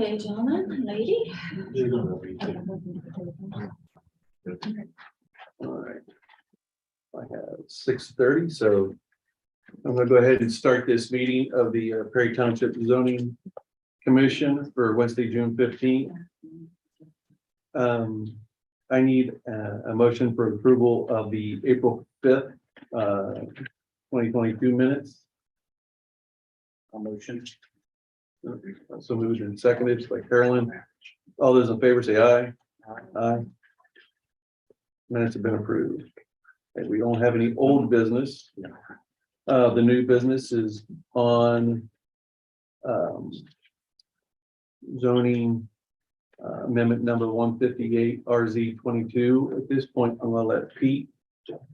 Okay, gentlemen, lady. All right. I have 6:30, so I'm gonna go ahead and start this meeting of the Perry Township Zoning Commission for Wednesday, June 15th. I need a motion for approval of the April 5th, 2022 minutes. A motion. So moved and seconded by Carolyn. All those in favor say aye. Aye. Minutes have been approved. And we don't have any old business. The new business is on zoning amendment number 158 RZ 22. At this point, I'm gonna let Pete,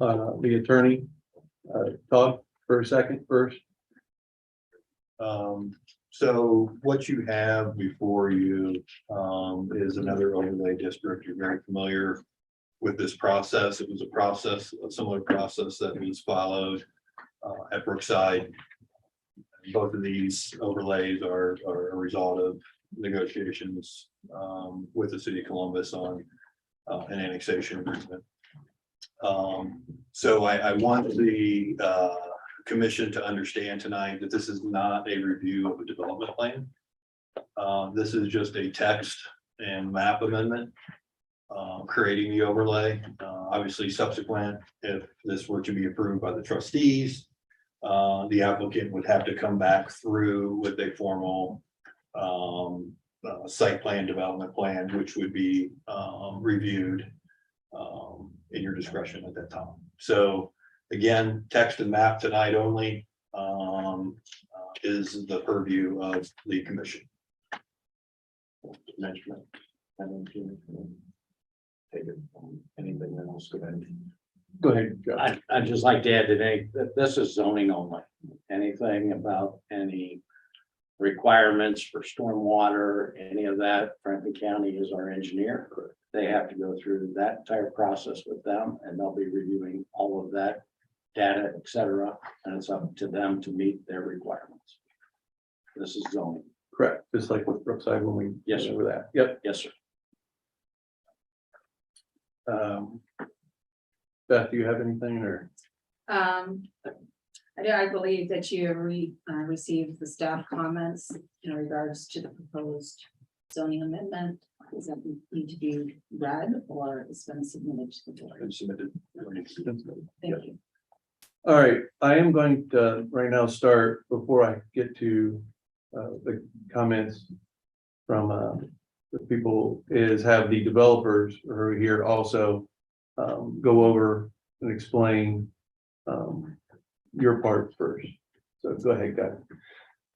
the attorney, talk for a second first. So what you have before you is another overlay district. You're very familiar with this process. It was a similar process that was followed at Brookside. Both of these overlays are a result of negotiations with the city of Columbus on an annexation agreement. So I want the commission to understand tonight that this is not a review of a development plan. This is just a text and map amendment, creating the overlay. Obviously subsequent, if this were to be approved by the trustees, the applicant would have to come back through with a formal site plan, development plan, which would be reviewed in your discretion at that time. So again, text and map tonight only is the purview of the commission. Management. Take it. Anything else? Go ahead. Go ahead, Joe. I'd just like to add today that this is zoning only. Anything about any requirements for stormwater, any of that, Franklin County is our engineer. They have to go through that entire process with them, and they'll be reviewing all of that data, et cetera, and it's up to them to meet their requirements. This is zoning. Correct, just like with Brookside when we. Yes, went sir. over that. Yep. Yes, sir. Beth, do you have anything or? I believe that you received the staff comments in regards to the proposed zoning amendment. Does that need to be read or it's been submitted to the board? And submitted. Thank you. All right, I am going to right now start before I get to the comments from the people is have the developers who are here also go over and explain your part first. So go ahead, guys.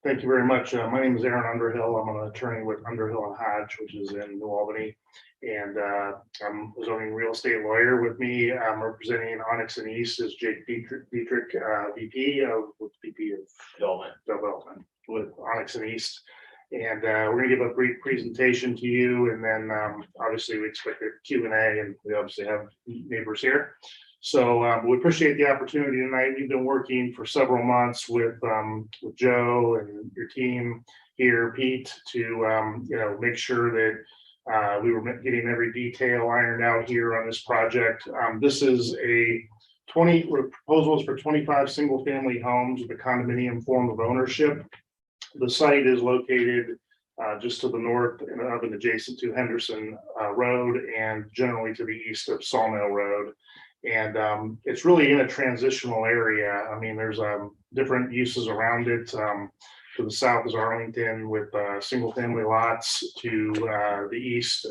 Thank you very much. My name is Aaron Underhill. I'm an attorney with Underhill and Hodge, which is in New Albany. And I'm a zoning real estate lawyer. With me, I'm representing Onyx and East is Jake Dietrich, VP of Development with Onyx and East. And we're going to give a brief presentation to you. And then obviously we expect a Q&A, and we obviously have neighbors here. So we appreciate the opportunity tonight. We've been working for several months with Joe and your team here, Pete, to make sure that we were getting every detail ironed out here on this project. This is a proposals for 25 single family homes with a condominium form of ownership. The site is located just to the north and adjacent to Henderson Road and generally to the east of Sawmill Road. And it's really in a transitional area. I mean, there's different uses around it. To the south is Arlington with single family lots. To the east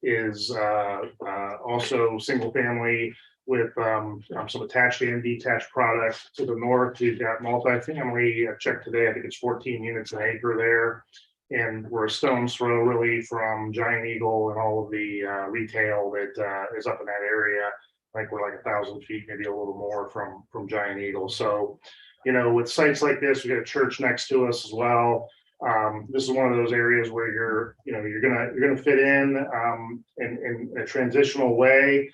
is also single family with some attached and detached products. To the north, you've got multifamily. I checked today, I think it's 14 units an acre there. And we're a stone's throw really from Giant Eagle and all of the retail that is up in that area. I think we're like 1,000 feet, maybe a little more from Giant Eagle. So, with sites like this, we got a church next to us as well. This is one of those areas where you're gonna fit in a transitional way.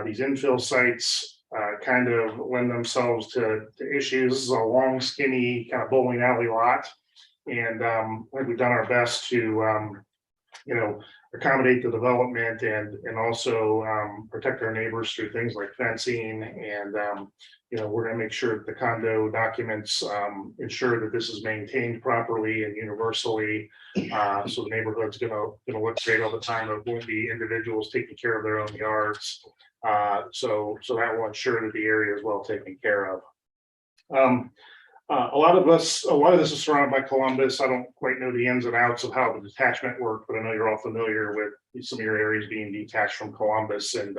These infill sites kind of lend themselves to issues. This is a long, skinny kind of bowling alley lot. And I think we've done our best to, accommodate the development and also protect our neighbors through things like fencing. And, we're gonna make sure that the condo documents ensure that this is maintained properly and universally. So the neighborhood's gonna look great all the time. It won't be individuals taking care of their own yards. So that will ensure that the area is well taken care of. A lot of this is surrounded by Columbus. I don't quite know the ins and outs of how the detachment worked, but I know you're all familiar with some of your areas being detached from Columbus. And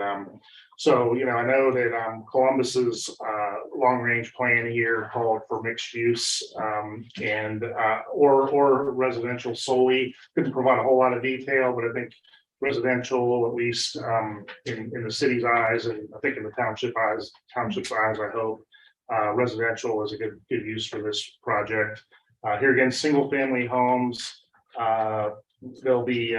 so, I know that Columbus's long-range plan here called for mixed use and or residential solely. Couldn't provide a whole lot of detail, but I think residential, at least in the city's eyes, and I think in the township's eyes, I hope. Residential is a good use for this project. Here again, single family homes. There'll be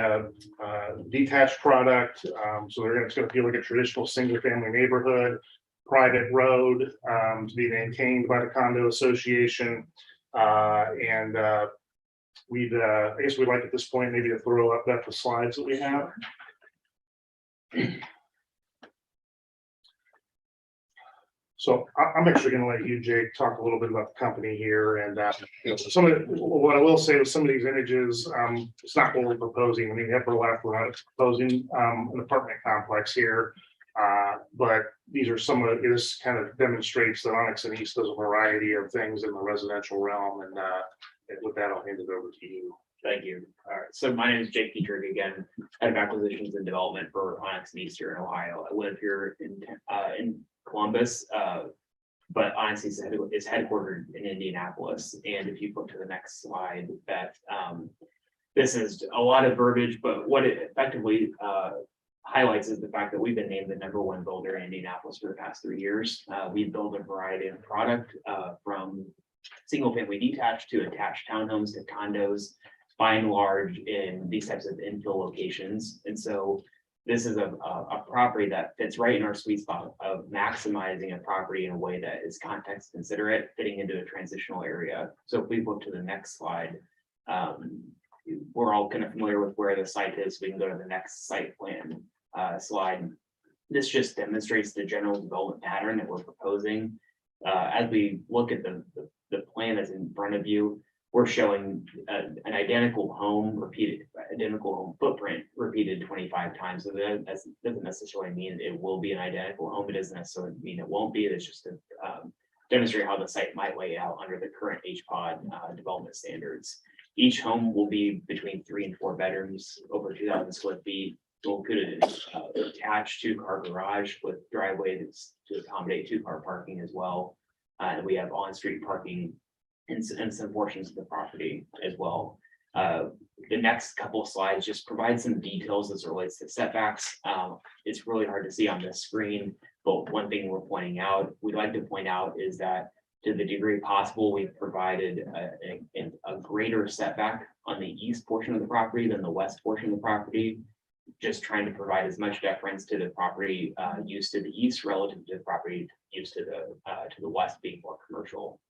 detached product. So it's going to feel like a traditional single family neighborhood, private road to be maintained by the condo association. And I guess we'd like at this point maybe to throw up the slides that we have. So I'm actually going to let you, Jake, talk a little bit about the company here. And what I will say with some of these images, it's not what we're proposing. I mean, upper left, we're not proposing an apartment complex here. But these are some of this kind of demonstrates that Onyx and East does a variety of things in the residential realm. And with that, I'll hand it over to you. Thank you. All right. So my name is Jake Dietrich again, head of acquisitions and development for Onyx and East here in Ohio. I live here in Columbus, but Onyx is headquartered in Indianapolis. And if you go to the next slide, that this is a lot of verbiage, but what it effectively highlights is the fact that we've been named the #1 builder in Indianapolis for the past 3 years. We build a variety of product from single family detached to attached townhomes to condos, by and large in these types of infill locations. And so this is a property that fits right in our sweet spot of maximizing a property in a way that is context considerate, fitting into a transitional area. So if we look to the next slide, we're all kind of familiar with where the site is. We can go to the next site plan slide. This just demonstrates the general development pattern that we're proposing. As we look at the plan that's in front of you, we're showing an identical home footprint repeated 25 times. So that doesn't necessarily mean it will be an identical home. It doesn't necessarily mean it won't be. It's just to demonstrate how the site might lay out under the current HPOD development standards. Each home will be between 3 and 4 bedrooms, over 2,000 square feet. We'll include an attached 2-car garage with driveway to accommodate 2-car parking as well. And we have on-street parking in some portions of the property as well. The next couple of slides just provide some details as it relates to setbacks. It's really hard to see on this screen, but one thing we'd like to point out is that to the degree possible, we've provided a greater setback on the east portion of the property than the west portion of the property. Just trying to provide as much deference to the property use to the east relative to the property use to the west being more commercial.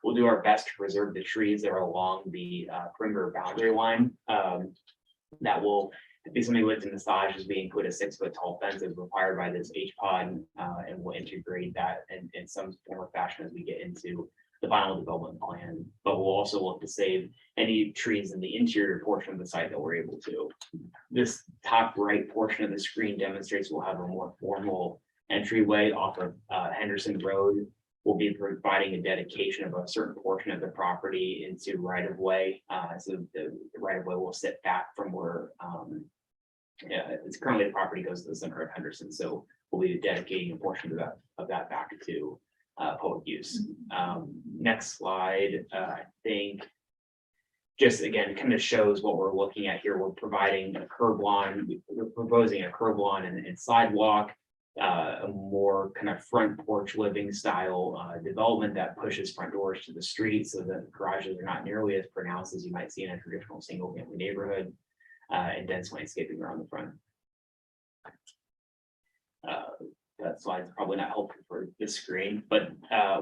We'll do our best to preserve the trees that are along the perimeter boundary line. That will be something with the massage as we include a 6-foot tall fence as required by this HPOD, and we'll integrate that in some form or fashion as we get into the final development plan. But we'll also look to save any trees in the interior portion of the site that we're able to. This top right portion of the screen demonstrates we'll have a more formal entryway off of Henderson Road. We'll be providing a dedication of a certain portion of the property into right of way. So the right of way will sit back from where it's currently the property goes to the center of Henderson. So we'll be dedicating a portion of that back to public use. Next slide, I think just again kind of shows what we're looking at here. We're providing a curb lawn. We're proposing a curb lawn and sidewalk. A more kind of front porch living style development that pushes front doors to the street so that garages are not nearly as pronounced as you might see in a traditional single family neighborhood, and dense landscaping around the front. That slide's probably not helpful for this screen, but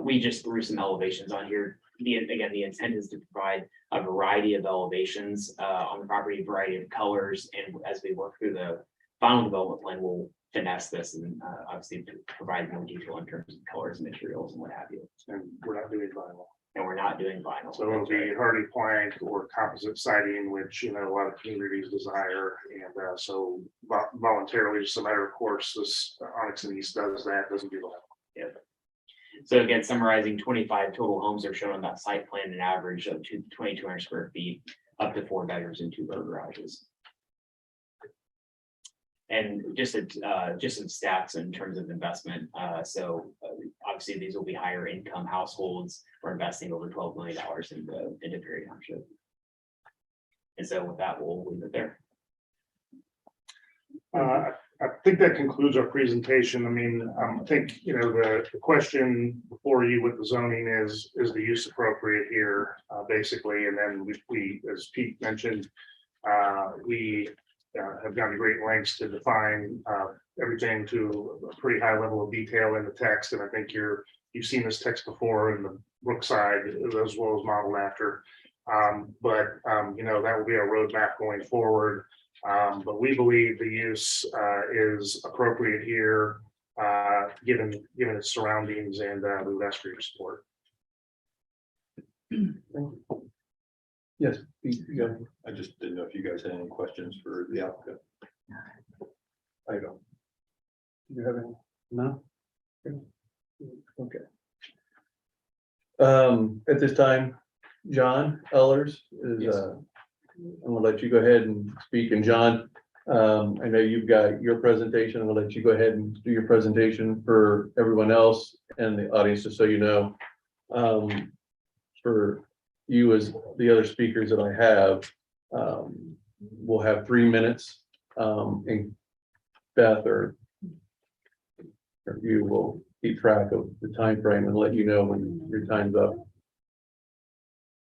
we just threw some elevations on here the intent is to provide a variety of elevations on the property, a variety of colors, and as we work through the final development plan, we'll finesse this and obviously provide more detail in terms of colors, materials, and what have you. And we're not doing vinyl. And we're not doing vinyl. So it'll be hardy plank or composite siding, which, you know, a lot of communities desire. And so voluntarily, just a matter of course, this Onyx and East does that, doesn't do that. So again, summarizing, 25 total homes are shown on that site plan, an average of 2,200 square feet, up to 4 bedrooms and 2 garages. And just some stats in terms of investment. Obviously, these will be higher income households. We're investing over $12 million into Perry Township. And so with that, we'll leave it there. I think that concludes our presentation. I mean, I think, you know, the question before you with the zoning is the use appropriate here, basically, and then we, as Pete mentioned, we have gone to great lengths to define everything to a pretty high level of detail in the text, and I think you've seen this text before in the Brookside as well as modeled after. You know, that will be our roadmap going forward. But we believe the use is appropriate here, given its surroundings, and we would ask for your support. Yes. you got it. I just didn't know if you guys had any questions for the applicant. I don't. Do you have any? No? Okay. At this time, John Ellers is, Yes. I'm gonna let you go ahead and speak, and John, I know you've got your presentation. I'm gonna let you go ahead and do your presentation for everyone else and the audience, just so you know. For you as the other speakers that I have, we'll have 3 minutes, and Beth or you will keep track of the time frame and let you know when your time's up.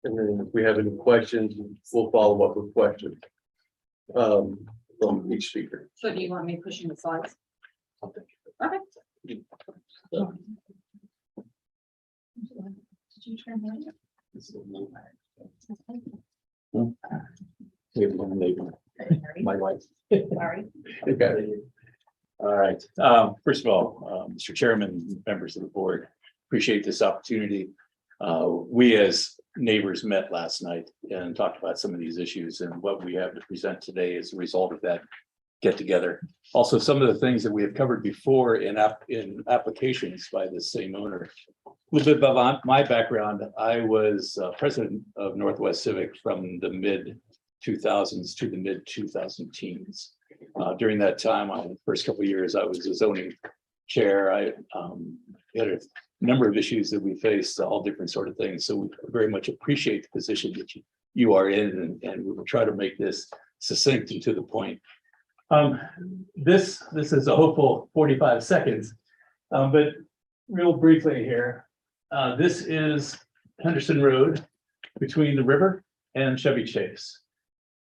And then if we have any questions, we'll follow up with questions from each speaker. So do you want me pushing the slides? Okay. Did you turn that? My wife. Sorry. Okay. All right. First of all, Mr. Chairman, members of the board, appreciate this opportunity. We as neighbors met last night and talked about some of these issues, and what we have to present today as a result of that get together. Also, some of the things that we have covered before in applications by the same owner. A little bit about my background. I was president of Northwest Civic from the mid 2000s to the mid 2000 teens. During that time, the first couple of years, I was a zoning chair. I had a number of issues that we faced, all different sort of things. So we very much appreciate the position that you are in, and we will try to make this succinct and to the point. This is a hopeful 45 seconds, but real briefly here, this is Henderson Road between the river and Chevy Chase.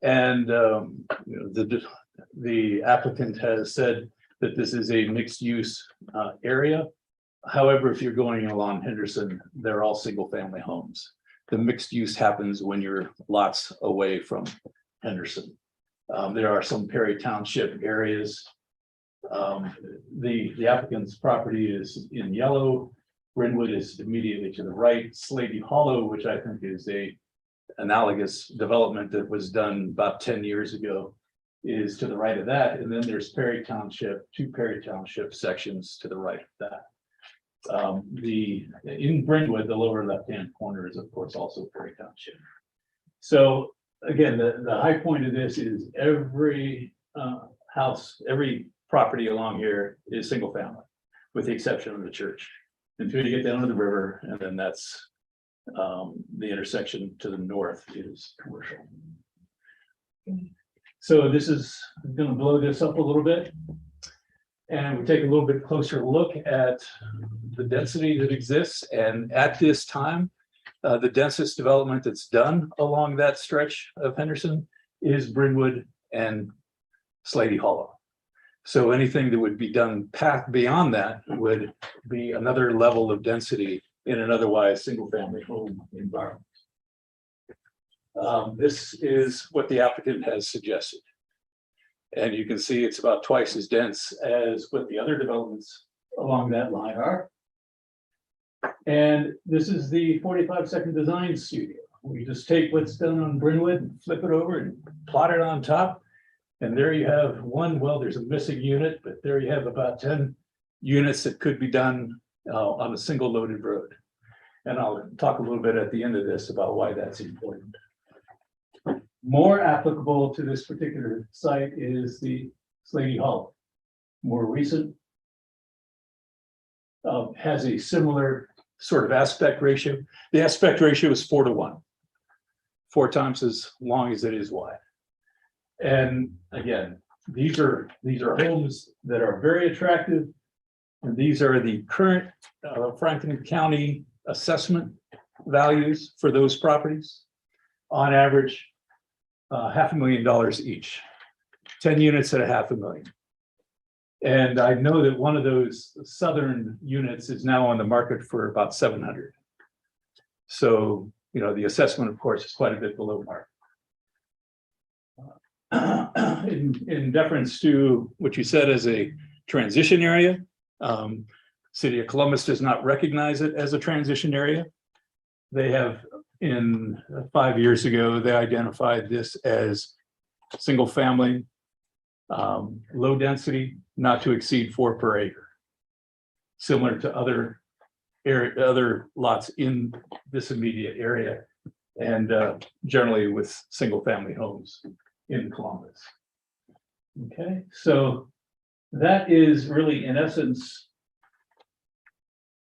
And you know, the applicant has said that this is a mixed use area. However, if you're going along Henderson, they're all single family homes. The mixed use happens when you're lots away from Henderson. There are some Perry Township areas. The applicant's property is in yellow. Brynwood is immediately to the right. Slady Hollow, which I think is a analogous development that was done about 10 years ago, is to the right of that. And then there's Perry Township, 2 Perry Township sections to the right of that. In Brynwood, the lower left-hand corner is of course also Perry Township. So again, the high point of this is every house, every property along here is single family, with the exception of the church. Until you get down to the river, and then that's the intersection to the north is commercial. So this is, I'm going to blow this up a little bit, and we take a little bit closer look at the density that exists. And at this time, the densest development that's done along that stretch of Henderson is Brynwood and Slady Hollow. So anything that would be done beyond that would be another level of density in an otherwise single-family home environment. This is what the applicant has suggested. And you can see it's about twice as dense as what the other developments along that line are. And this is the 45-second design studio. We just take what's done on Brynwood and flip it over and plot it on top. And there you have one, well, there's a missing unit, but there you have about 10 units that could be done on a single loaded road. And I'll talk a little bit at the end of this about why that's important. More applicable to this particular site is the Slady Hollow. More recent. Has a similar sort of aspect ratio. The aspect ratio is 4:1. 4 times as long as it is wide. And again, these are homes that are very attractive. And these are the current Franklin County assessment values for those properties. On average, $500,000 each, 10 units at $500,000. And I know that one of those southern units is now on the market for about 700. So, you know, the assessment, of course, is quite a bit below market. In deference to what you said as a transition area, City of Columbus does not recognize it as a transition area. They have, in 5 years ago, they identified this as single family, low density, not to exceed 4 per acre. Similar to other lots in this immediate area, and generally with single family homes in Columbus. Okay, so that is really, in essence,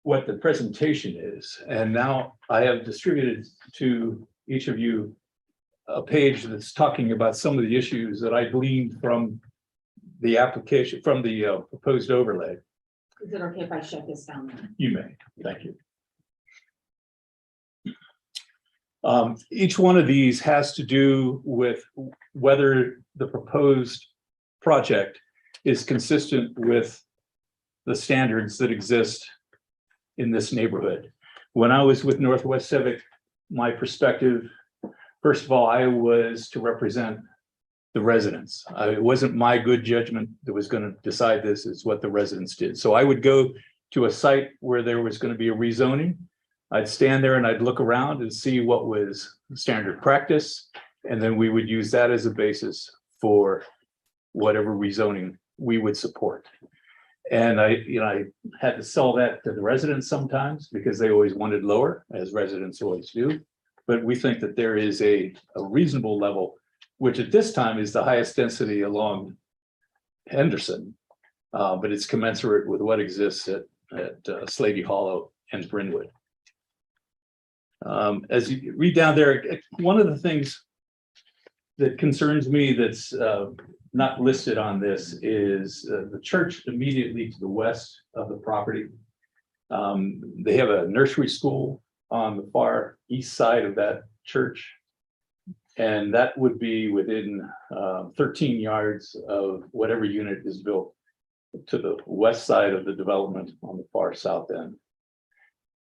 what the presentation is. And now I have distributed to each of you a page that's talking about some of the issues that I gleaned from the application, from the proposed overlay. Is it okay if I shut this down? You may, thank you. Each one of these has to do with whether the proposed project is consistent with the standards that exist in this neighborhood. When I was with Northwest Civic, my perspective, first of all, I was to represent the residents. It wasn't my good judgment that was going to decide this, is what the residents did. So I would go to a site where there was going to be a rezoning. I'd stand there and I'd look around and see what was standard practice. And then we would use that as a basis for whatever rezoning we would support. And I had to sell that to the residents sometimes because they always wanted lower, as residents always do. But we think that there is a reasonable level, which at this time is the highest density along Henderson, but it's commensurate with what exists at Slady Hollow and Brynwood. As you read down there, one of the things that concerns me that's not listed on this is the church immediately to the west of the property. They have a nursery school on the far east side of that church. And that would be within 13 yards of whatever unit is built to the west side of the development on the far south end.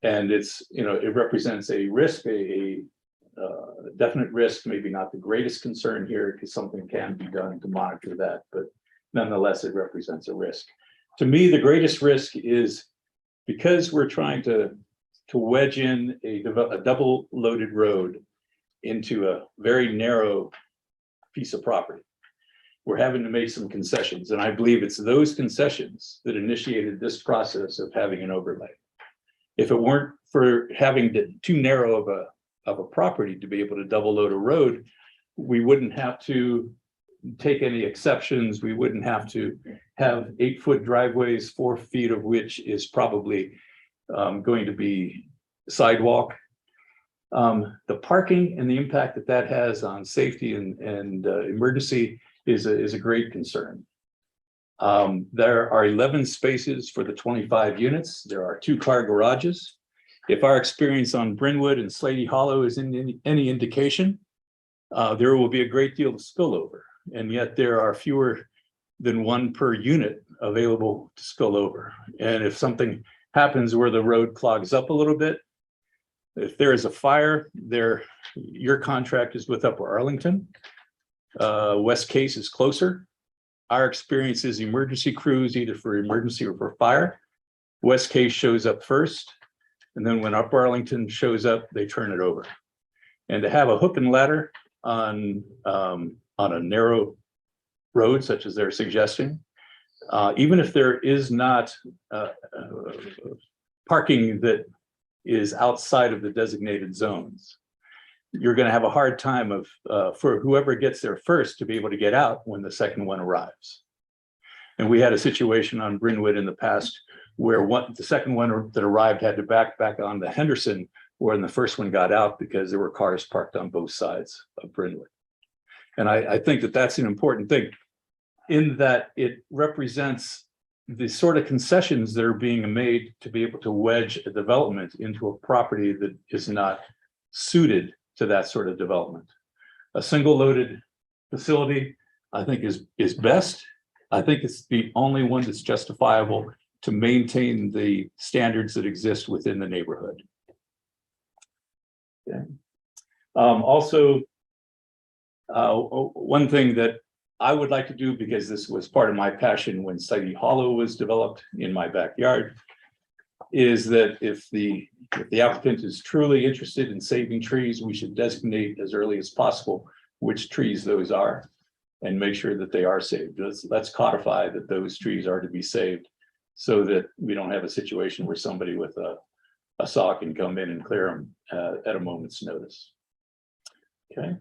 And it's, it represents a risk, a definite risk, maybe not the greatest concern here because something can be done to monitor that, but nonetheless, it represents a risk. To me, the greatest risk is because we're trying to wedge in a double loaded road into a very narrow piece of property. We're having to make some concessions, and I believe it's those concessions that initiated this process of having an overlay. If it weren't for having too narrow of a property to be able to double load a road, we wouldn't have to take any exceptions. We wouldn't have to have 8-foot driveways, 4 feet of which is probably going to be sidewalk. The parking and the impact that has on safety and emergency is a great concern. There are 11 spaces for the 25 units. There are 2-car garages. If our experience on Brynwood and Slady Hollow is any indication, there will be a great deal of spillover, and yet there are fewer than 1 per unit available to spill over. And if something happens where the road clogs up a little bit, If there is a fire there, your contract is with Upper Arlington. West Case is closer. Our experience is emergency crews, either for emergency or for fire. West Case shows up first, and then when Upper Arlington shows up, they turn it over. And to have a hook and ladder on a narrow road such as they're suggesting, even if there is not parking that is outside of the designated zones, you're going to have a hard time of for whoever gets there first to be able to get out when the second one arrives. And we had a situation on Brynwood in the past where the second one that arrived had to back on the Henderson, when the first one got out because there were cars parked on both sides of Brynwood. And I think that that's an important thing, in that it represents the sort of concessions that are being made to be able to wedge a development into a property that is not suited to that sort of development. A single loaded facility, I think, is best. I think it's the only one that's justifiable to maintain the standards that exist within the neighborhood. Okay. Also, one thing that I would like to do, because this was part of my passion when Sleepy Hollow was developed in my backyard, is that if the applicant is truly interested in saving trees, we should designate as early as possible which trees those are and make sure that they are saved. Let's codify that those trees are to be saved so that we don't have a situation where somebody with a saw can come in and clear them at a moment's notice. Okay.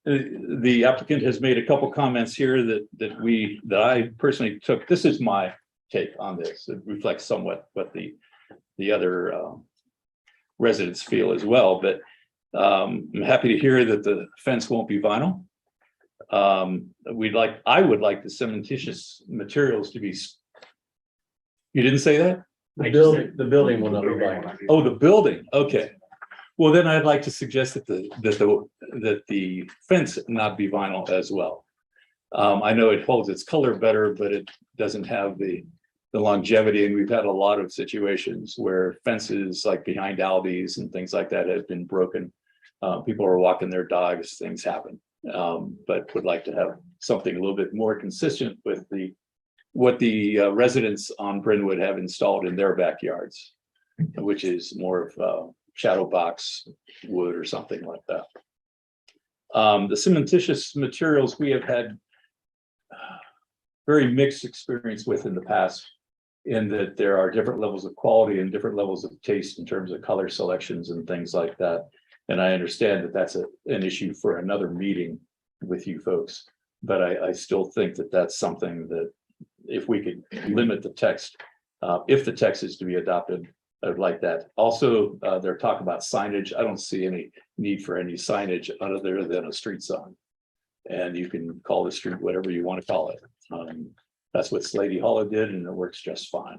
The applicant has made a couple comments here that I personally took. This is my take on this. It reflects somewhat what the other residents feel as well, but I'm happy to hear that the fence won't be vinyl. I would like the cementitious materials to be. You didn't say that? The building will not be vinyl. Oh, the building, okay. Well, then I'd like to suggest that the fence not be vinyl as well. I know it holds its color better, but it doesn't have the longevity, and we've had a lot of situations where fences like behind Aldi's and things like that have been broken. People are walking their dogs, things happen. But would like to have something a little bit more consistent with what the residents on Brynwood have installed in their backyards, which is more of shadow box wood or something like that. The cementitious materials we have had very mixed experience with in the past, in that there are different levels of quality and different levels of taste in terms of color selections and things like that. And I understand that that's an issue for another meeting with you folks, but I still think that that's something that if we could limit the text, if the text is to be adopted, I would like that. Also, they're talking about signage. I don't see any need for any signage other than a street sign. And you can call the street whatever you want to call it. That's what Sleepy Hollow did, and it works just fine.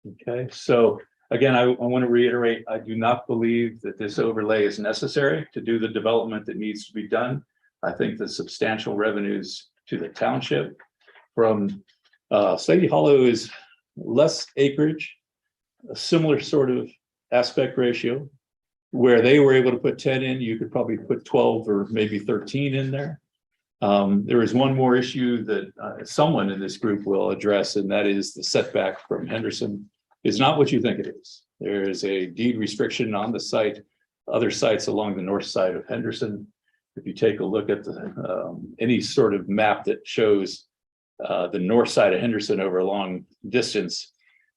Okay, so again, I want to reiterate, I do not believe that this overlay is necessary to do the development that needs to be done. I think the substantial revenues to the township from Sleepy Hollow is less acreage, a similar sort of aspect ratio. Where they were able to put 10 in, you could probably put 12 or maybe 13 in there. There is one more issue that someone in this group will address, and that is the setback from Henderson is not what you think it is. There is a deed restriction on the site, other sites along the north side of Henderson. If you take a look at any sort of map that shows the north side of Henderson over a long distance,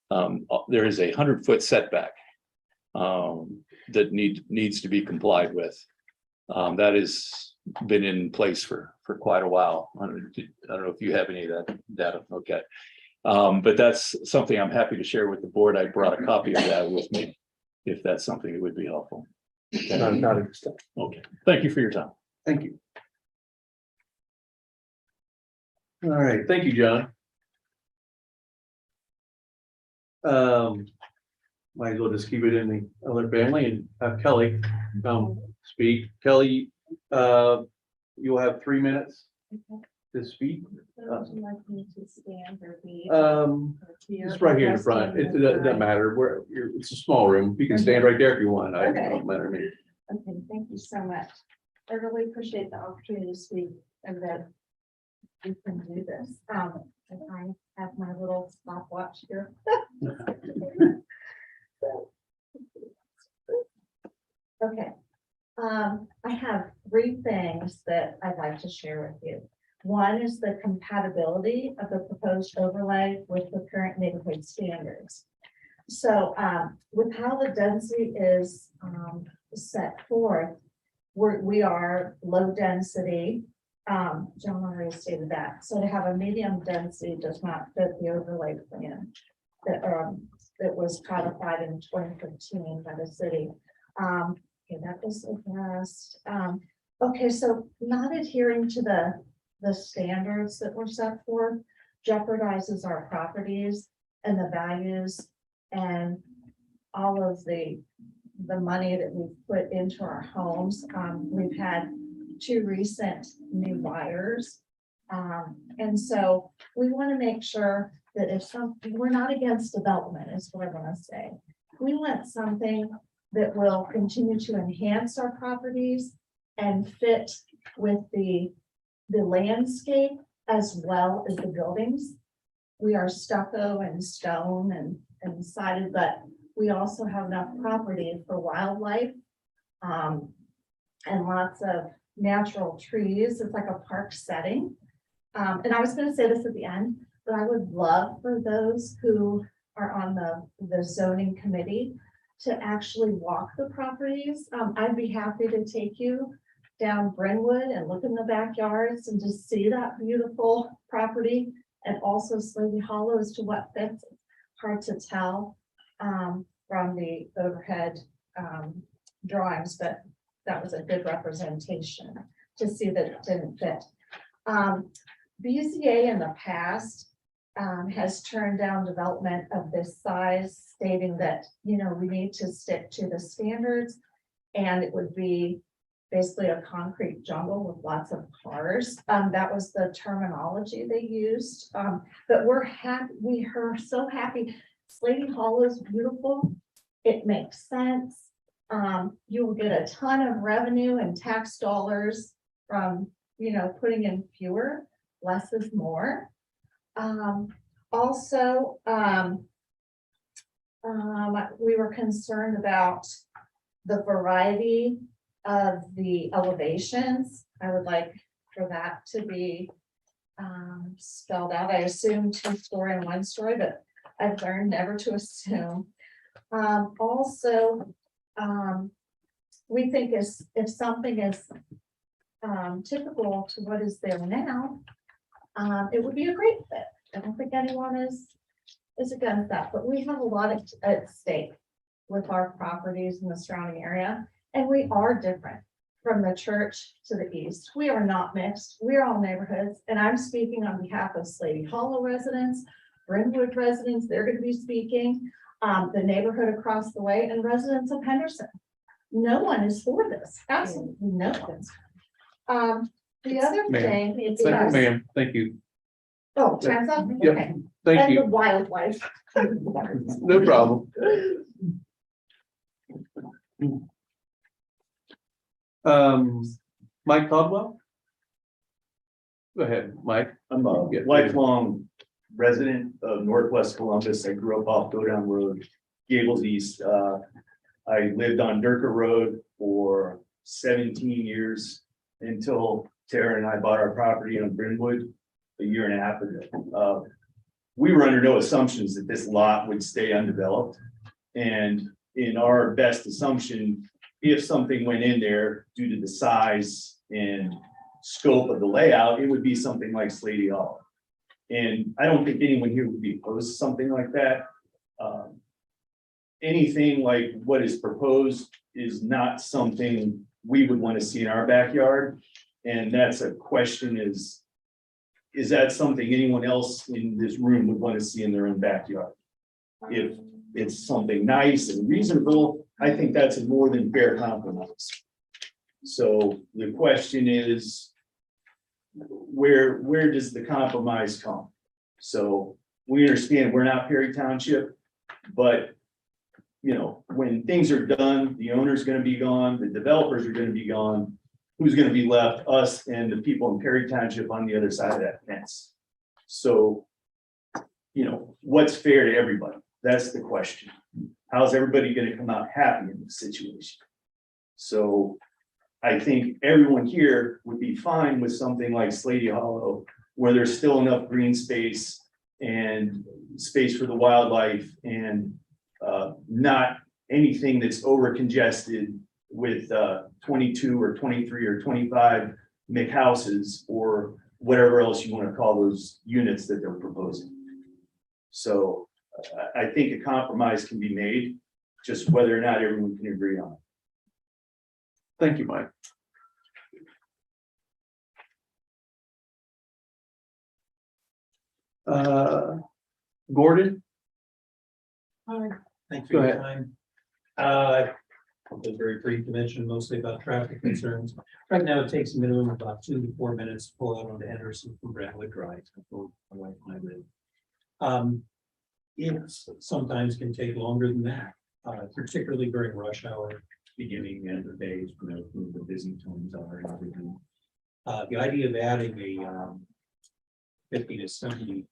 there is a 100-foot setback that needs to be complied with. That has been in place for quite a while. I don't know if you have any of that data. Okay. But that's something I'm happy to share with the board. I brought a copy of that with me, if that's something that would be helpful. Okay. Not at this time. Okay. Thank you for your time. Thank you. All right, thank you, John. Might as well just keep it in the other family and have Kelly speak. Kelly, you'll have 3 minutes. to speak? Would you like me to stand or be? It's right here in the front. It doesn't matter where, it's a small room. You can stand right there if you want. It Okay. don't matter to me. Okay, thank you so much. I really appreciate the opportunity to speak and that we can do this. And I have my little stopwatch here. Okay, I have three things that I'd like to share with you. One is the compatibility of the proposed overlay with the current neighborhood standards. So with how the density is set forth, we are low density. John already stated that. So to have a medium density does not fit the overlay plan that was codified in 2015 by the city. Okay, that was addressed. Okay, so not adhering to the standards that were set forth jeopardizes our properties and the values and all of the money that we've put into our homes. We've had 2 recent new buyers. And so we want to make sure that we're not against development is what I want to say. We want something that will continue to enhance our properties and fit with the landscape as well as the buildings. We are stucco and stone and sided, but we also have enough property for wildlife and lots of natural trees. It's like a park setting. And I was going to say this at the end, but I would love for those who are on the zoning committee to actually walk the properties. I'd be happy to take you down Brentwood and look in the backyards and just see that beautiful property, and also Sleepy Hollow as to what fits. Hard to tell from the overhead drawings, but that was a good representation to see that it didn't fit. BZA in the past has turned down development of this size, stating that, you know, we need to stick to the standards, and it would be basically a concrete jungle with lots of cars. That was the terminology they used. But we are so happy. Sleepy Hollow is beautiful. It makes sense. You will get a ton of revenue and tax dollars from, you know, putting in fewer. Less is more. Also, we were concerned about the variety of the elevations. I would like for that to be spelled out. I assume 2-story and 1-story, but I've learned never to assume. Also, we think if something is typical to what is there now, it would be a great fit. I don't think anyone is against that, but we have a lot at stake with our properties in the surrounding area, and we are different from the church to the east. We are not mixed. We're all neighborhoods, and I'm speaking on behalf of Sleepy Hollow residents, Brentwood residents. They're going to be speaking, the neighborhood across the way, and residents of Henderson. No one is for this. Absolutely no one. The other Ma'am. thing is. Thank you, ma'am. Thank you. Oh, time's up? Yeah. Okay. Thank And the you. wildlife. No problem. Mike Caldwell? Go ahead, Mike. I'm a Yeah. lifelong resident of Northwest Columbus. I grew up off Go Down Road, Gables East. I lived on Durka Road for 17 years until Tara and I bought our property on Brentwood a year and a half ago. We were under no assumptions that this lot would stay undeveloped. And in our best assumption, if something went in there due to the size and scope of the layout, it would be something like Sleepy Hollow. And I don't think anyone here would be opposed to something like that. Anything like what is proposed is not something we would want to see in our backyard. And that's a question is that something anyone else in this room would want to see in their own backyard? If it's something nice and reasonable, I think that's a more than fair compromise. So the question is, where does the compromise come? So we understand we're not Perry Township, but you know, when things are done, the owner's gonna be gone, the developers are gonna be gone. Who's gonna be left? Us and the people in Perry Township on the other side of that fence. So, you know, what's fair to everybody? That's the question. How's everybody gonna come out happy in this situation? So I think everyone here would be fine with something like Slady Hollow, where there's still enough green space and space for the wildlife and not anything that's over congested with 22 or 23 or 25 McHouses or whatever else you want to call those units that they're proposing. So I think a compromise can be made, just whether or not everyone can agree on it. Thank you, Mike. Gordon? Thanks Go for your ahead. time. I've been very brief to mention mostly about traffic concerns. Right now, it takes a minimum of about 2 to 4 minutes to pull out onto Henderson from Brentwood Drive. My wife and I live. It sometimes can take longer than that, particularly during rush hour, beginning and the days, you know, when the busy times are and everything. The idea of adding a 50 to 75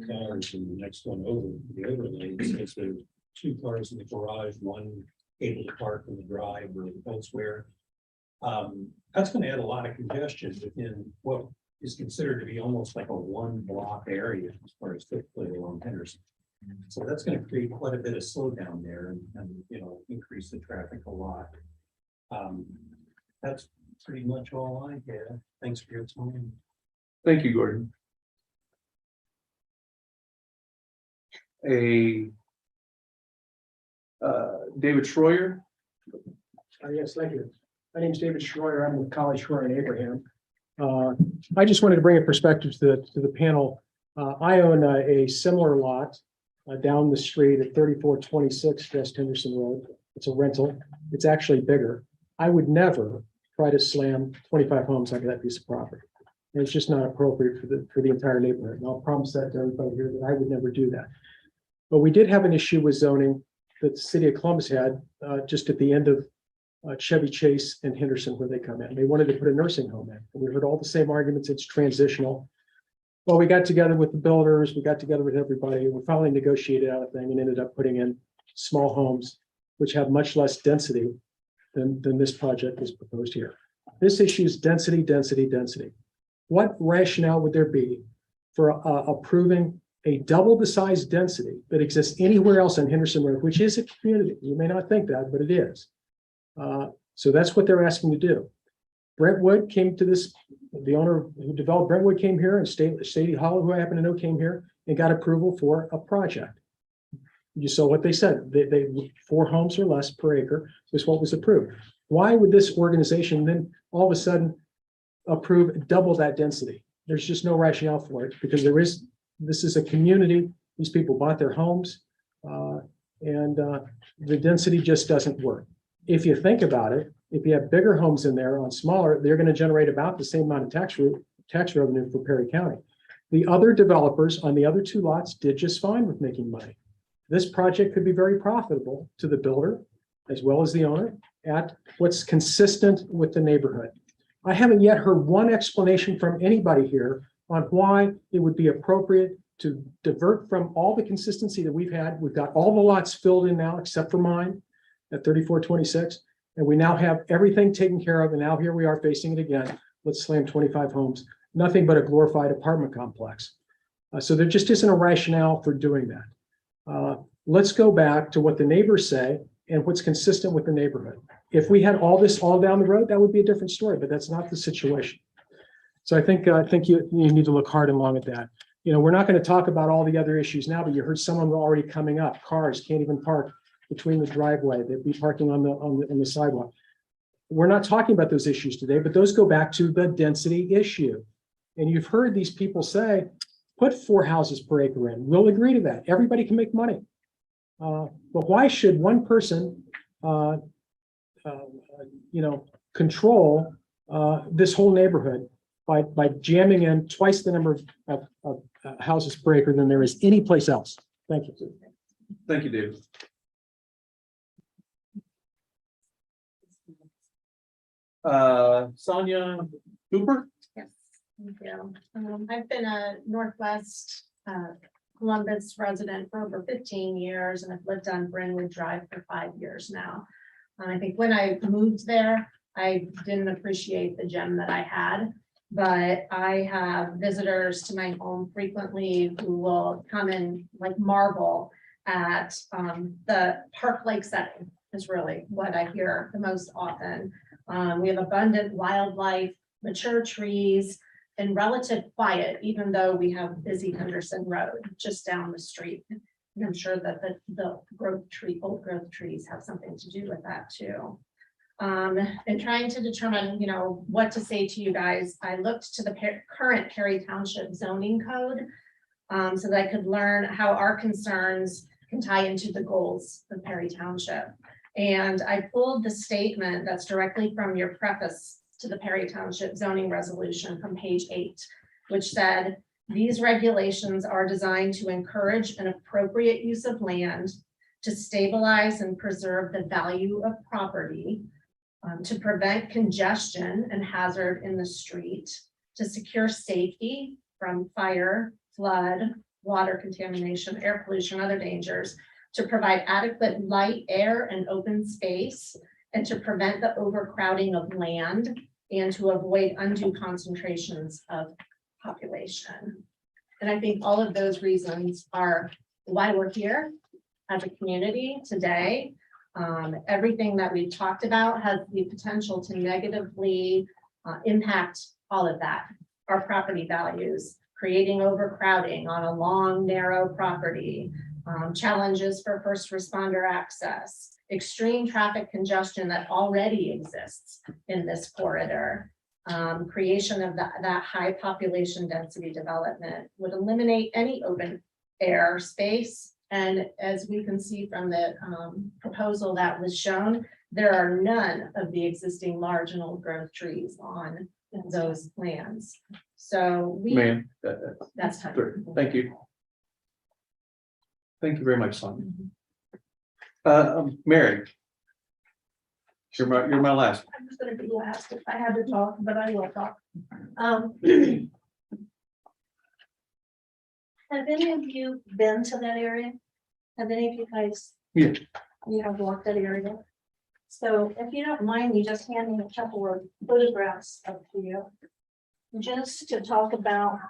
cars in the next one over, the overlay, since there's 2 cars in the garage, 1 able to park in the drive or elsewhere. That's going to add a lot of congestion within what is considered to be almost like a 1 block area as far as typically along Henderson. So that's going to create quite a bit of slowdown there and you know, increase the traffic a lot. That's pretty much all I have. Thanks for your time. Thank you, Gordon. David Schroyer? Yes, thank you. My name is David Schroyer. I'm with College Schroyer and Abraham. I just wanted to bring a perspective to the panel. I own a similar lot down the street at 3426 West Henderson Road. It's a rental. It's actually bigger. I would never try to slam 25 homes onto that piece of property. And it's just not appropriate for the entire neighborhood. And I'll promise that to everybody here that I would never do that. But we did have an issue with zoning that the city of Columbus had just at the end of Chevy Chase and Henderson where they come in. They wanted to put a nursing home in. And we heard all the same arguments. It's transitional. Well, we got together with the builders. We got together with everybody. We finally negotiated out a thing and ended up putting in small homes, which have much less density than this project is proposed here. This issue is density, density, density. What rationale would there be for approving a double the size density that exists anywhere else on Henderson Road, which is a community? You may not think that, but it is. So that's what they're asking to do. Brentwood came to this, the owner who developed Brentwood came here, and Slady Hollow, who I happen to know, came here and got approval for a project. You saw what they said. They 4 homes or less per acre is what was approved. Why would this organization then all of a sudden approve double that density? There's just no rationale for it because this is a community. These people bought their homes and the density just doesn't work. If you think about it, if you have bigger homes in there on smaller, they're going to generate about the same amount of tax revenue for Perry County. The other developers on the other 2 lots did just fine with making money. This project could be very profitable to the builder as well as the owner at what's consistent with the neighborhood. I haven't yet heard one explanation from anybody here on why it would be appropriate to divert from all the consistency that we've had. We've got all the lots filled in now except for mine at 3426. And we now have everything taken care of. And now here we are facing it again. Let's slam 25 homes, nothing but a glorified apartment complex. So there just isn't a rationale for doing that. Let's go back to what the neighbors say and what's consistent with the neighborhood. If we had all this all down the road, that would be a different story, but that's not the situation. So I think you need to look hard and long at that. You know, we're not going to talk about all the other issues now, but you heard some of them already coming up. Cars can't even park between the driveway. They'd be parking on the sidewalk. We're not talking about those issues today, but those go back to the density issue. And you've heard these people say, put 4 houses per acre in. We'll agree to that. Everybody can make money. But why should one person, control this whole neighborhood? by jamming in twice the number of houses per acre than there is any place else. Thank you. Thank you, David. Sonia Cooper? Yes, thank you. I've been a Northwest Columbus resident for over 15 years, and I've lived on Brentwood Drive for 5 years now. And I think when I moved there, I didn't appreciate the gem that I had, but I have visitors to my home frequently who will come and like marvel at the Park Lake setting is really what I hear the most often. We have abundant wildlife, mature trees, and relative quiet, even though we have busy Henderson Road just down the street. And I'm sure that the old growth trees have something to do with that too. And trying to determine, what to say to you guys, I looked to the current Perry Township zoning code so that I could learn how our concerns can tie into the goals of Perry Township. And I pulled the statement that's directly from your preface to the Perry Township zoning resolution from page 8, which said, these regulations are designed to encourage an appropriate use of land, to stabilize and preserve the value of property, to prevent congestion and hazard in the street, to secure safety from fire, flood, water contamination, air pollution, other dangers, to provide adequate light, air, and open space, and to prevent the overcrowding of land, and to avoid undue concentrations of population. And I think all of those reasons are why we're here as a community today. Everything that we've talked about has the potential to negatively impact all of that. Our property values, creating overcrowding on a long, narrow property, challenges for first responder access, extreme traffic congestion that already exists in this corridor, creation of that high population density development would eliminate any open air space. And as we can see from the proposal that was shown, there are none of the existing marginal growth trees on those lands. So Ma'am, that's sorry. Thank you. Thank you very much, Sonia. Mary. You're my last. I'm just gonna be last if I had to talk, but I will talk. Have any of you been to that area? Have any of you guys? Yeah. You have walked that area? So if you don't mind me just handing a couple of photographs up to you. Just to talk about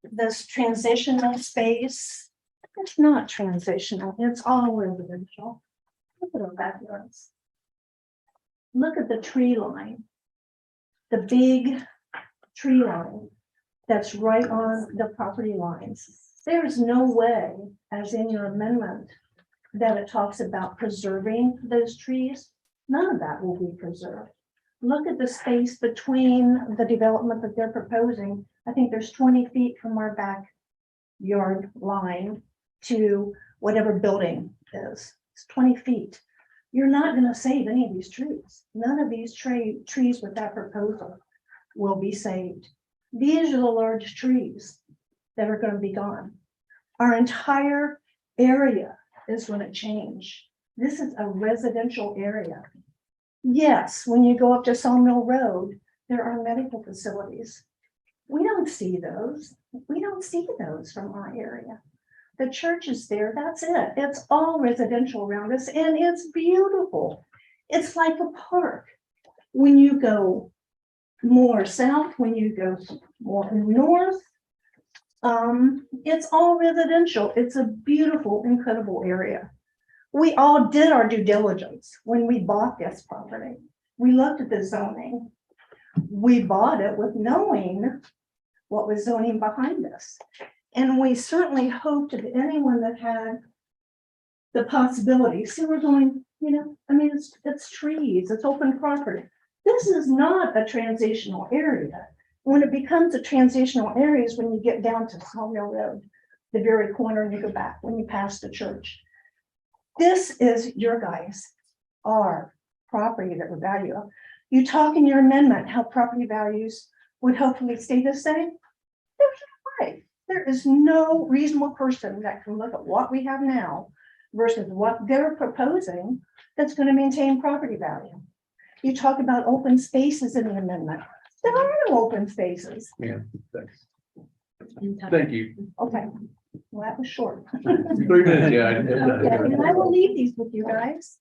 this transitional space. It's not transitional, it's all residential. Look at our backyards. Look at the tree line. The big tree line that's right on the property lines. There's no way, as in your amendment, that it talks about preserving those trees. None of that will be preserved. Look at the space between the development that they're proposing. I think there's 20 feet from our backyard line to whatever building is. It's 20 feet. You're not going to save any of these trees. None of these trees with that proposal will be saved. These are the large trees that are going to be gone. Our entire area is going to change. This is a residential area. Yes, when you go up to Sawmill Road, there are medical facilities. We don't see those. We don't see those from our area. The church is there, that's it. It's all residential around us and it's beautiful. It's like a park. When you go more south, when you go more north, it's all residential. It's a beautiful, incredible area. We all did our due diligence when we bought this property. We looked at the zoning. We bought it with knowing what was zoning behind us. And we certainly hoped that anyone that had the possibility, see, we're going, it's trees, it's open property. This is not a transitional area. When it becomes a transitional area is when you get down to Sawmill Road, the very corner, and you go back when you pass the church. This is your guys, our property that we value. You talk in your amendment how property values would hopefully stay the same. There's no way. There is no reasonable person that can look at what we have now versus what they're proposing that's going to maintain property value. You talk about open spaces in the amendment. There are no open spaces. Yeah, thanks. Thank you. Okay, well, that was short. 3 minutes, yeah. Okay, and I will leave these with you guys.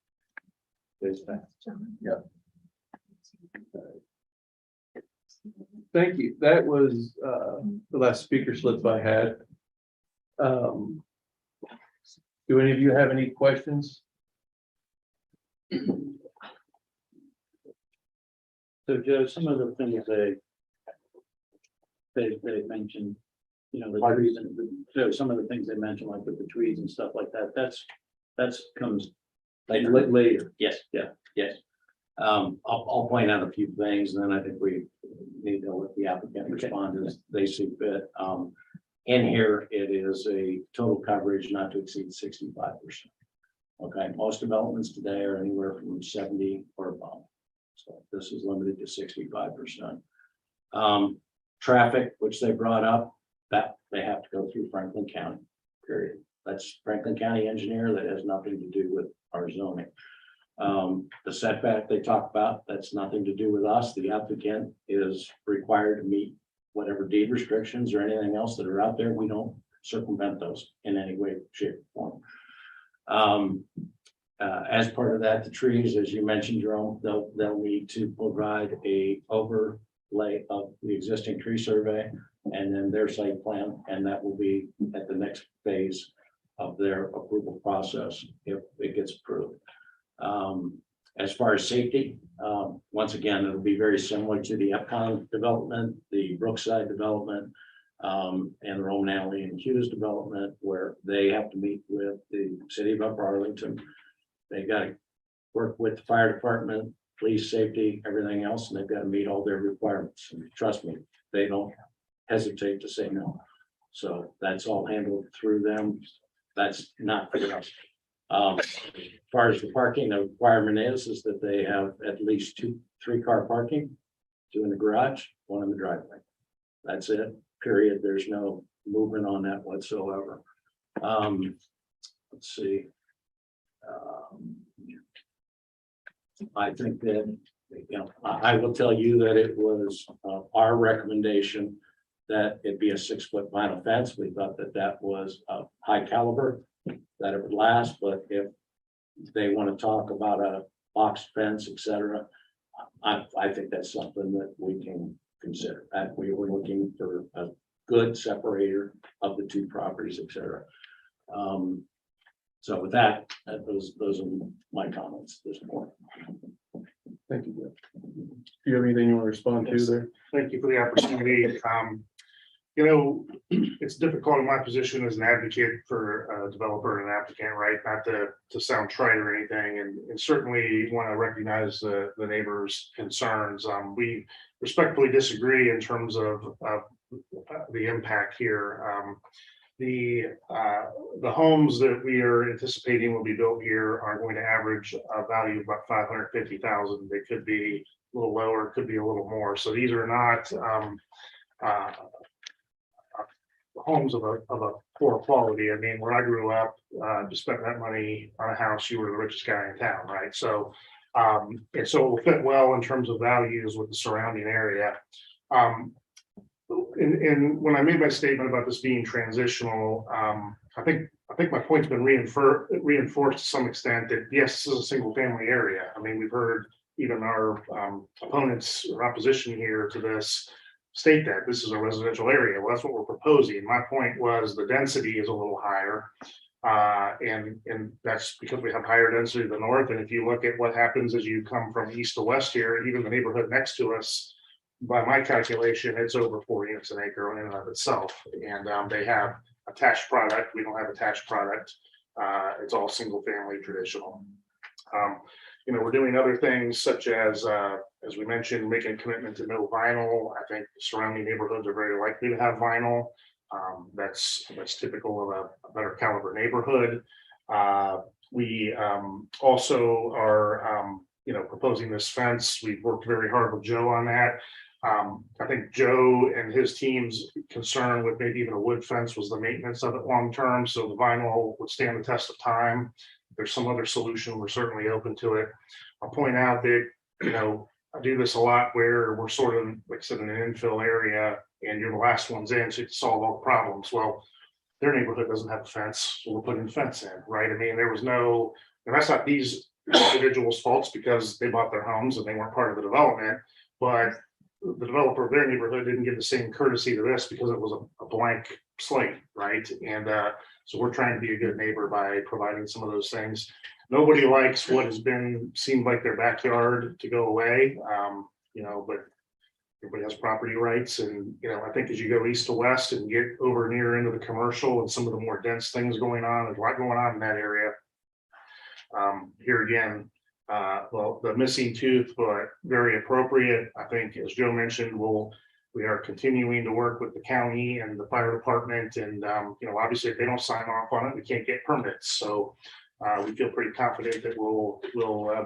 Thank you. That was the last speaker slip I had. Do any of you have any questions? So Joe, some of the things they mentioned, you know, the trees and so some of the things they mentioned, like with the trees and stuff like that, that's comes later. Yes, yeah, yes. I'll point out a few things, and then I think we need to let the applicant respond as they see fit. In here, it is a total coverage not to exceed 65%. Okay, most developments today are anywhere from 70 or above. So this is limited to 65%. Traffic, which they brought up, that they have to go through Franklin County, period. That's Franklin County engineer. That has nothing to do with our zoning. The setback they talk about, that's nothing to do with us. The applicant is required to meet whatever deed restrictions or anything else that are out there. We don't circumvent those in any way, shape, or form. As part of that, the trees, as you mentioned, Jerome, they'll need to provide a overlay of the existing tree survey and then their site plan, and that will be at the next phase of their approval process if it gets approved. As far as safety, once again, it'll be very similar to the Epcon development, the Brookside development, and Roman Alley and Hughes development, where they have to meet with the city of Upper Arlington. They got to work with the fire department, police safety, everything else, and they've got to meet all their requirements. And trust me, they don't hesitate to say no. So that's all handled through them. That's not for us. As far as the parking, the requirement is that they have at least 2-3 car parking, 2 in the garage, 1 in the driveway. That's it, period. There's no movement on that whatsoever. Let's see. I think that, you know, I will tell you that it was our recommendation that it be a 6-foot vinyl fence. We thought that that was a high caliber, that it would last, but if they want to talk about a box fence, etc., I think that's something that we can consider. And we were looking for a good separator of the 2 properties, etc. So with that, those are my comments at this point. Thank you. Do you have anything you want to respond to there? Thank you for the opportunity. You know, it's difficult in my position as an advocate for a developer and an applicant, right? Not to sound trite or anything, and certainly want to recognize the neighbors' concerns. We respectfully disagree in terms of the impact here. The homes that we are anticipating will be built here are going to average a value of about $550,000. They could be a little lower, could be a little more. So these are not homes of a poor quality. I mean, where I grew up, to spend that money on a house, you were the richest guy in town, right? So, and so it will fit well in terms of values with the surrounding area. And when I made my statement about this being transitional, I think my point's been reinforced to some extent that yes, this is a single family area. I mean, we've heard even our opponents or opposition here to this state that this is a residential area. Well, that's what we're proposing. My point was the density is a little higher. And that's because we have higher density to the north. And if you look at what happens as you come from east to west here, even the neighborhood next to us, by my calculation, it's over 4 units an acre in and of itself. And they have attached product. We don't have attached product. It's all single family traditional. You know, we're doing other things such as we mentioned, making a commitment to no vinyl. I think the surrounding neighborhoods are very likely to have vinyl. That's typical of a better caliber neighborhood. We also are, you know, proposing this fence. We've worked very hard with Joe on that. I think Joe and his team's concern with maybe even a wood fence was the maintenance of it long term, so the vinyl would stand the test of time. If there's some other solution, we're certainly open to it. I'll point out that, you know, I do this a lot where we're sort of, like I said, in an infill area and you're the last ones in, so you can solve all the problems. Well, their neighborhood doesn't have a fence, so we're putting a fence in, right? I mean, there was no, and that's not these individuals' faults because they bought their homes and they weren't part of the development, but the developer of their neighborhood didn't give the same courtesy to this because it was a blank slate, right? And so we're trying to be a good neighbor by providing some of those things. Nobody likes what has been, seemed like their backyard to go away, you know, but everybody has property rights. And, you know, I think as you go east to west and get over near into the commercial and some of the more dense things going on, there's a lot going on in that area. Here again, well, the missing tooth, but very appropriate. I think, as Joe mentioned, we are continuing to work with the county and the fire department. And, you know, obviously if they don't sign off on it, we can't get permits. So we feel pretty confident that we'll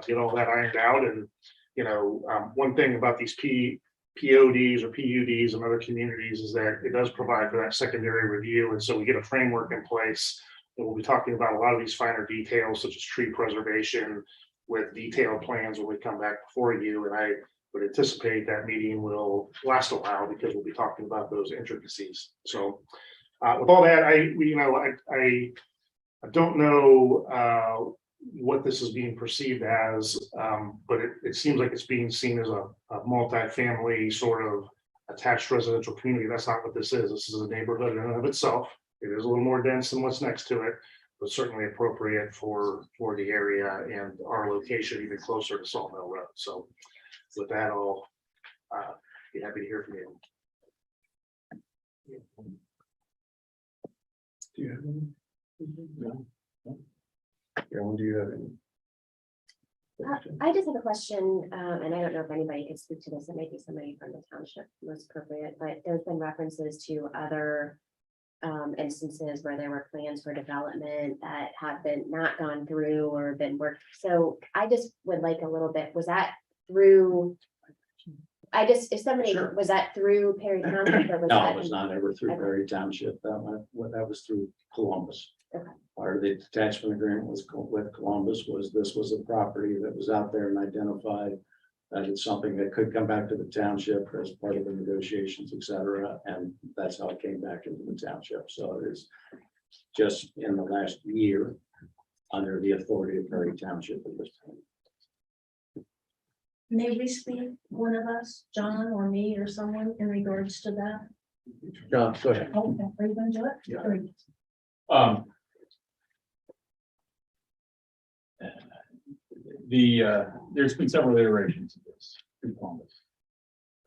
get all that ironed out. And, you know, one thing about these PODs or PUDs and other communities is that it does provide for that secondary review. And so we get a framework in place. And we'll be talking about a lot of these finer details, such as tree preservation with detailed plans when we come back before you. And I would anticipate that meeting will last a while because we'll be talking about those intricacies. So with all that, I don't know what this is being perceived as, but it seems like it's being seen as a multi-family sort of attached residential community. That's not what this is. This is a neighborhood in and of itself. It is a little more dense than what's next to it, but certainly appropriate for the area and our location even closer to Sawmill Road. So with that, I'll be happy to hear from you. Do you have any? No. Carolyn, do you have any? I just have a question, and I don't know if anybody could speak to this. It might be somebody from the township most appropriate, but there's been references to other instances where there were plans for development that have been not gone through or been worked. So I just would like a little bit, was that through? If somebody, Sure. was that through Perry Township? Or was No, that it was not ever through Perry Township. That was through Columbus. Okay. Part of the detachment agreement was with Columbus this was a property that was out there and identified that it's something that could come back to the township as part of the negotiations, et cetera. And that's how it came back into the township. So it is just in the last year under the authority of Perry Township at this time. May we speak, one of us, John or me or someone, in regards to that? John, go ahead. Okay, are you gonna do it? Yeah. Great. There's been several iterations of this in Columbus.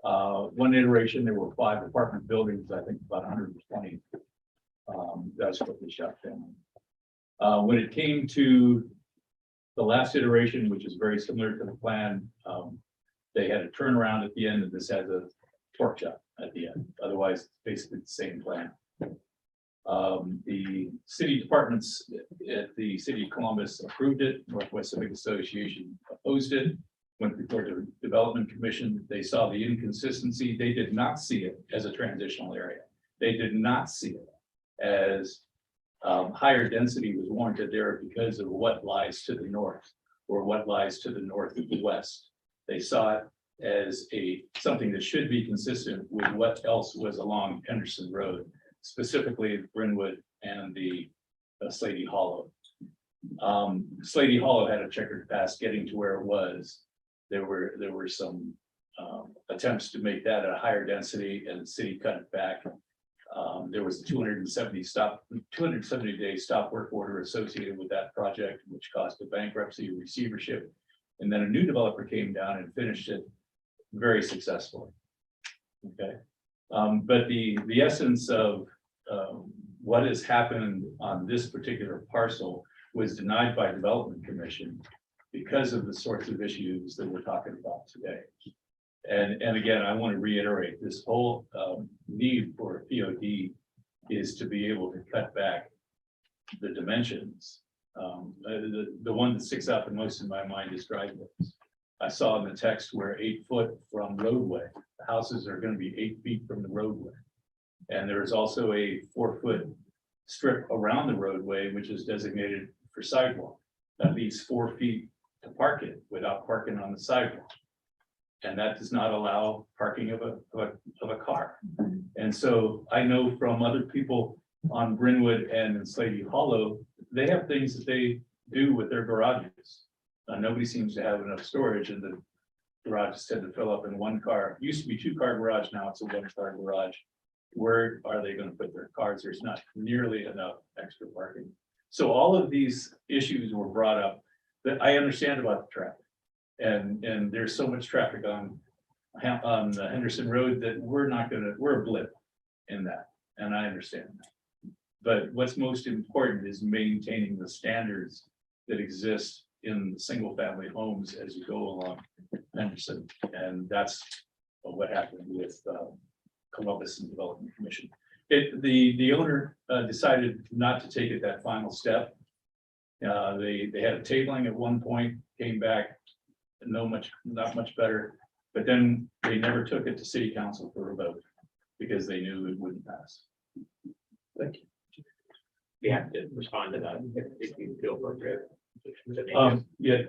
One iteration, there were 5 apartment buildings, I think about 120. That's what they shut down. When it came to the last iteration, which is very similar to the plan, they had a turnaround at the end, and this has a torque shop at the end. Otherwise, basically the same plan. The city departments at the city of Columbus approved it. Northwest Civic Association opposed it. Went before the development commission. They saw the inconsistency. They did not see it as a transitional area. They did not see it as higher density was warranted there because of what lies to the north or what lies to the northwest. They saw it as something that should be consistent with what else was along Henderson Road, specifically Brynwood and the Slady Hollow. Slady Hollow had a checkered past getting to where it was. There were some attempts to make that a higher density, and the city cut it back. There was a 270-day stop work order associated with that project, which caused a bankruptcy receivership. And then a new developer came down and finished it very successfully. Okay. But the essence of what has happened on this particular parcel was denied by Development Commission because of the sorts of issues that we're talking about today. And again, I want to reiterate this whole need for a POD is to be able to cut back the dimensions. The one that sticks out the most in my mind is driveways. I saw in the text where 8 foot from roadway, the houses are gonna be 8 feet from the roadway. And there is also a 4-foot strip around the roadway, which is designated for sidewalk. That leaves 4 feet to park it without parking on the sidewalk. And that does not allow parking of a car. And so I know from other people on Brynwood and in Slady Hollow, they have things that they do with their garages. Nobody seems to have enough storage, and the garages tend to fill up in one car. Used to be 2-car garage, now it's a 1-car garage. Where are they gonna put their cars? There's not nearly enough extra parking. So all of these issues were brought up that I understand about the traffic. And there's so much traffic on the Henderson Road that we're a blip in that, and I understand that. But what's most important is maintaining the standards that exist in the single-family homes as you go along Henderson, and that's what happened with Columbus and Development Commission. The owner decided not to take it that final step. They had a tabling at one point, came back, not much better, but then they never took it to city council for a vote because they knew it wouldn't pass. Thank you. We have to respond to that if you feel appropriate. Yeah,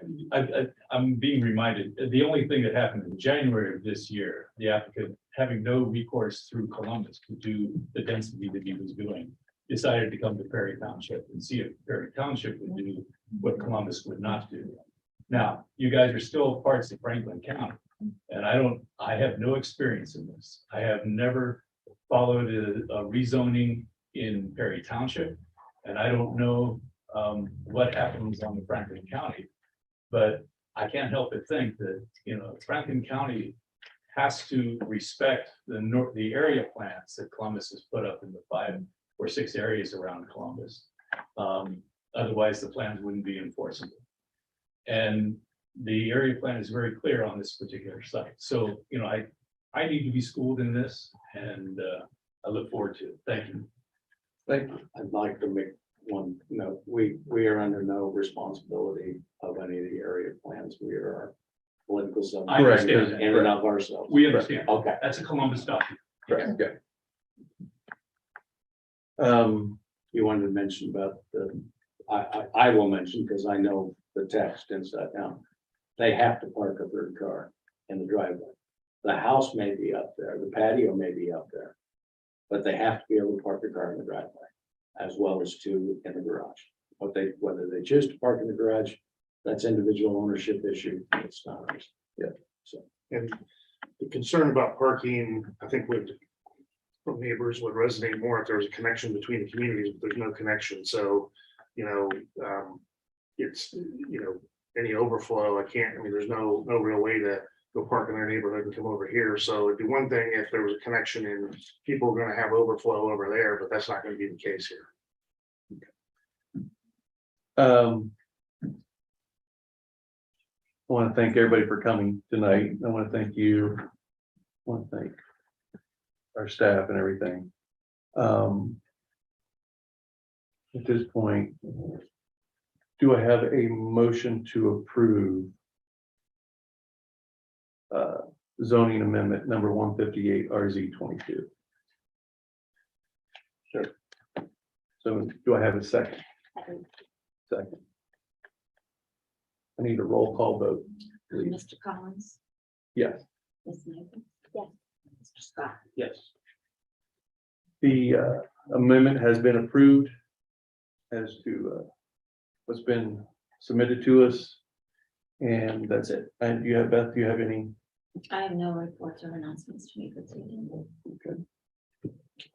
I'm being reminded, the only thing that happened in January of this year, the applicant, having no recourse through Columbus to do the density that he was doing, decided to come to Perry Township and see if Perry Township would do what Columbus would not do. Now, you guys are still parts of Franklin County, and I have no experience in this. I have never followed a rezoning in Perry Township, and I don't know what happens on the Franklin County, but I can't help but think that, Franklin County has to respect the area plans that Columbus has put up in the 5 or 6 areas around Columbus. Otherwise, the plans wouldn't be enforceable. And the area plan is very clear on this particular site. So, I need to be schooled in this, and I look forward to it. Thank you. Thank you. I'd like to make one, we are under no responsibility of any of the area plans. We are political I subdivision understand that. in and of ourselves. We understand. Okay. That's a Columbus document. Correct, yeah. You wanted to mention about I will mention, because I know the text inside out. They have to park a 3rd car in the driveway. The house may be up there, the patio may be up there, but they have to be able to park the car in the driveway, as well as 2 in the garage. Whether they choose to park in the garage, that's individual ownership issue. It's not ours. Yeah. So. And the concern about parking, I think from neighbors would resonate more if there was a connection between the communities, but there's no connection. So, it's, any overflow, there's no real way to go park in their neighborhood and come over here. So it'd be one thing if there was a connection and people are gonna have overflow over there, but that's not gonna be the case here. I want to thank everybody for coming tonight. I want to thank you. I want to thank our staff and everything. At this point, do I have a motion to approve zoning amendment number 158 RZ 22? Sure. So do I have a second? Second. I need a roll call vote, please. Mr. Collins, Yes. Ms. Nathan. Yes. Mr. Scott. Yes. The amendment has been approved as to what's been submitted to us. And that's it. And you have, Beth, do you have any? I have no reports or announcements to make this evening. Okay.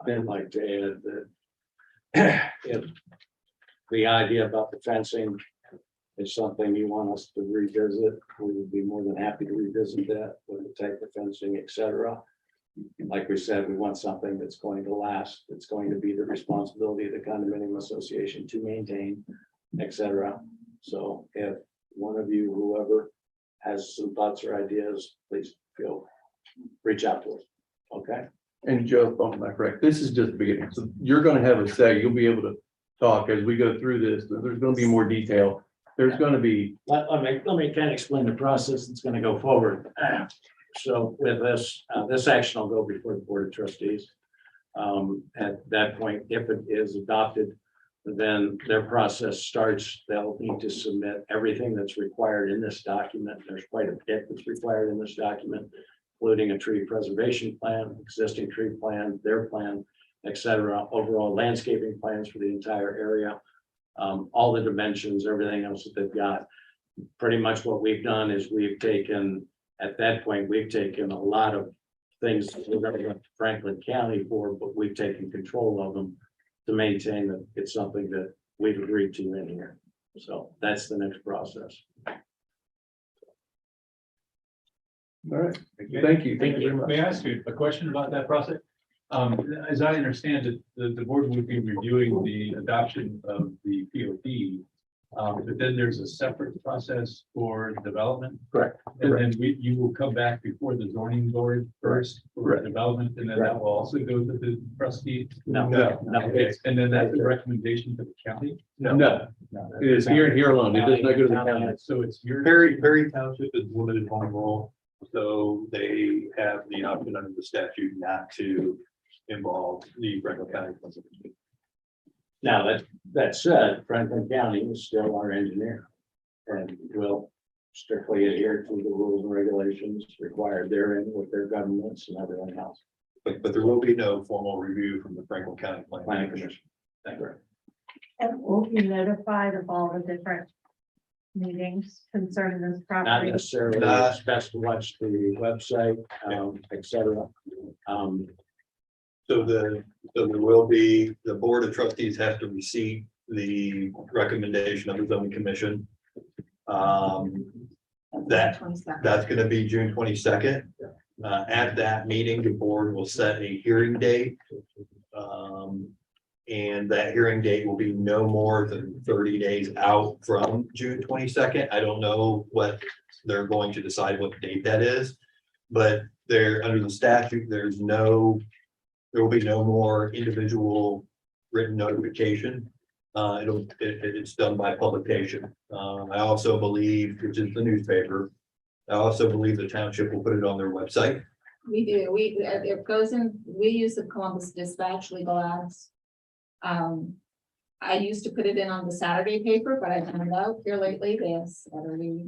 I'd like to add that if the idea about the fencing is something you want us to revisit, we would be more than happy to revisit that, with the type of fencing, et cetera. Like we said, we want something that's going to last, it's going to be the responsibility of the condominium association to maintain, et cetera. So if one of you, whoever, has some thoughts or ideas, please reach out to us. Okay? And Joe, if I'm not correct, this is just the beginning. So you're going to have a say. You'll be able to talk as we go through this. There's going to be more detail there's gonna be, let me kind of explain the process that's gonna go forward. So with this, this action will go before the Board of Trustees. At that point, if it is adopted, then their process starts. They'll need to submit everything that's required in this document. There's quite a bit that's required in this document, including a tree preservation plan, existing tree plan, their plan, et cetera, overall landscaping plans for the entire area. All the dimensions, everything else that they've got. Pretty much what we've done is we've taken, at that point, we've taken a lot of things that we're going to go to Franklin County for, but we've taken control of them to maintain that it's something that we've agreed to in here. So that's the next process. all right, thank you. Thank you. very much. May I ask you a question about that process? As I understand it, the board would be reviewing the adoption of the POD. But then there's a separate process for development. Correct. And then you will come back before the zoning board first for Correct. development, and then that will also go to the trustee. No, No. Okay, and then that's a recommendation to the county. No, it is here alone. It does not go to the county. So it's your. Perry Township is limited home rule, so they have the option under the statute not to involve the Franklin County. Now, that said, Franklin County is still our engineer. And will strictly adhere to the rules and regulations required therein with their governments and everything else. But there will be no formal review from the Franklin County Planning Planning Commission. Commission. That's right. And will be notified of all the different meetings concerning this Not property. necessarily, it's best to watch the website, et cetera. So there will be, the Board of Trustees has to receive the recommendation of the zoning commission. That's gonna be June 22nd. At that meeting, the board will set a hearing date. And that hearing date will be no more than 30 days out from June 22nd. I don't know what they're going to decide what date that is. But there, under the statute, there will be no more individual written notification. It's done by publication. I also believe, which is the newspaper, I also believe the township will put it on their website. We do, it goes in, we use the Columbus Dispatch legal ads. I used to put it in on the Saturday paper, but I found out here lately, this Saturday,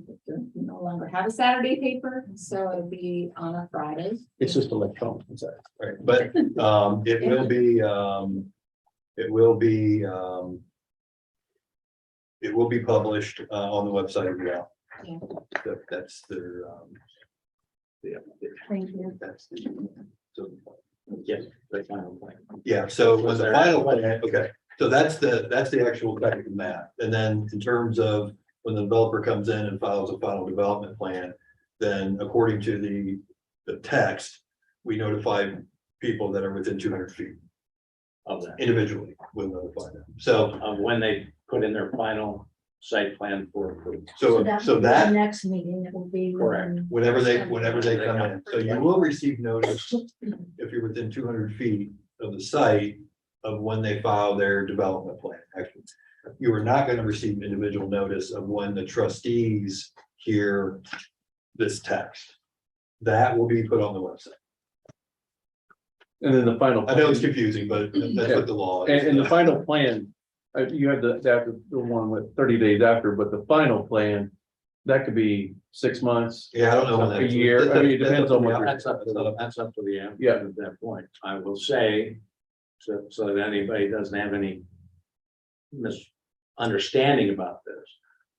no longer have a Saturday paper, so it'll be on a Friday. It's just electronic. Sorry. Right, but it will be, it will be published on the website as well. Yeah. That's their yeah. Thank you. That's the. So, Yes, the final plan. yeah, so when the final plan, okay, so that's the actual effect of that. And then in terms of when the developer comes in and files a final development plan, then according to the text, we notify people that are within 200 feet Of that, individually, we'll notify them. So, when they put in their final site plan for approval. so The that, next meeting, it will be. Correct. whenever they come in, so you will receive notice if you're within 200 feet of the site of when they file their development plan. Actually, you are not going to receive individual notice of when the trustees hear this text. That will be put on the website. And then the final. I know it's confusing, but that's what the law is. And the final plan, you have the one with 30 days after, but the final plan, that could be 6 months. Yeah, I don't know. when A that's- year. I mean, it depends on what. That's up to the applicant Yeah. at that point. I will say, so that anybody doesn't have any misunderstanding about this,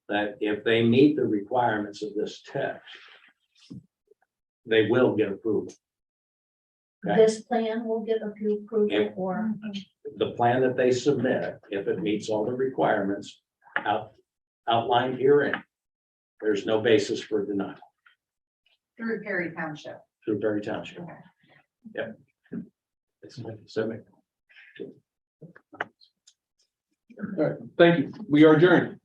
that if they meet the requirements of this text, they will get approval. Okay. This plan will get approval or. The plan that they submit, if it meets all the requirements outlined herein, there's no basis for denial Through Perry Township. through Perry Township. Yep. It's specific. All right, thank you. We are adjourned.